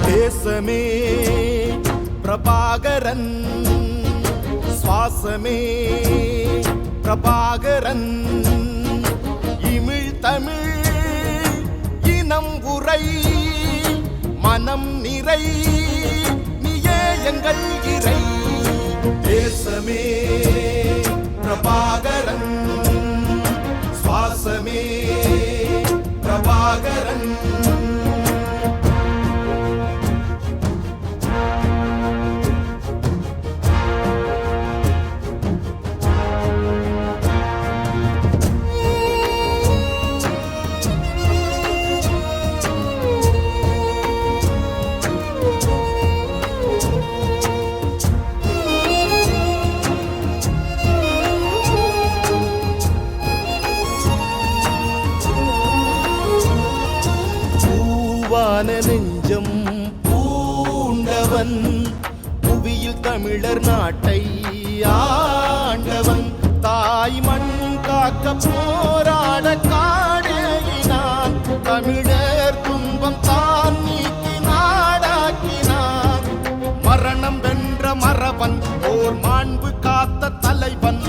தேசமே பிரபாகரன், சுவாசமே பிரபாகரன், இமிழ் தமிழ் இனம் உரை மனம் நிறை நீயே எங்கள் இறை. தேசமே பிரபாகரன், சுவாசமே பிரபாகரன். நெஞ்சம் பூண்டவன், புவியில் தமிழர் நாட்டை ஆண்டவன், தாய் மண் காக்க போராட காடேயினான், தமிழர் துன்பம் தான் நீக்கி நாடாக்கினான். மரணம் வென்ற மரபன், ஓர் மாண்பு காத்த தலைவன்,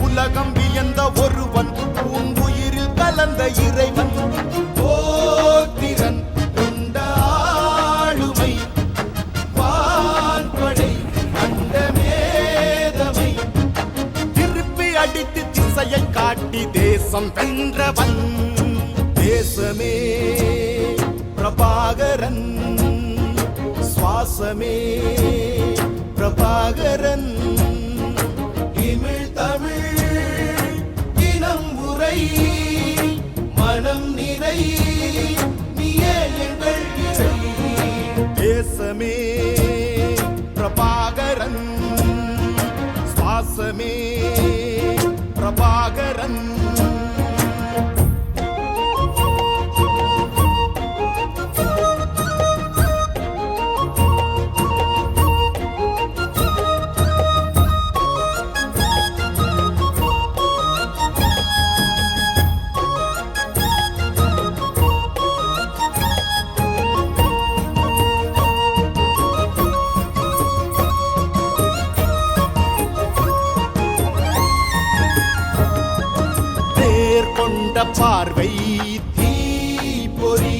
உலகம் வியந்த ஒருவன், பூங்குயிரில் கலந்த இறைவன். போத்திரன் காட்டி தேசம் வென்றவன். தேசமே பிரபாகரன், சுவாசமே பிரபாகரன், இமிழ் தமிழ் இனம் உரை மனம் நிறை நீயே எங்கள் இறை. தேசமே பிரபாகரன், சுவாசமே பிரபாகரன். கொண்ட பார்வை தீப்பொறி,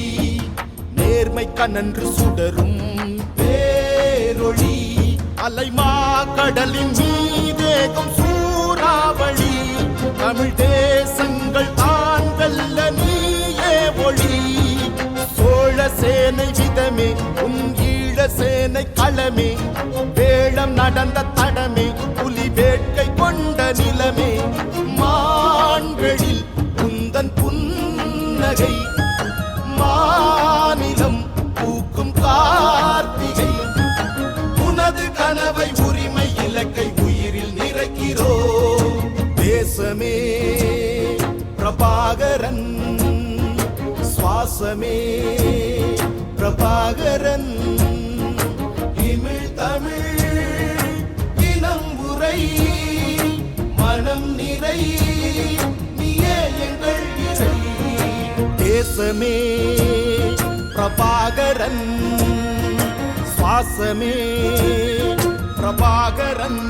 நேர்மை கனன்று சுடரும் பேரொளி, அலைமா கடலின் மீதேகும் சூறாவளி, தமிழ் தேசங்கள் தான் வெல்ல நீயே ஒளி. சோழ சேனை விதமே உன் ஈழ சேனை களமே, வேளம் நடந்த தடமே புலி வேட்கை கொண்ட நிலமே. மான்களில் உந்தன் புன்னகை, மாநிலம் பூக்கும் கார்த்திகை, உனது கனவை உரிமை இலக்கை உயிரில் நிறைக்கிறோ. தேசமே பிரபாகரன், சுவாசமே பிரபாகரன், இமிழ் தமிழ் இனம் உரை மனம் நிறை நீயே எங்கள் இறை. தேசமே பிரபாகரன், சுவாசமே பிரபாகரன்.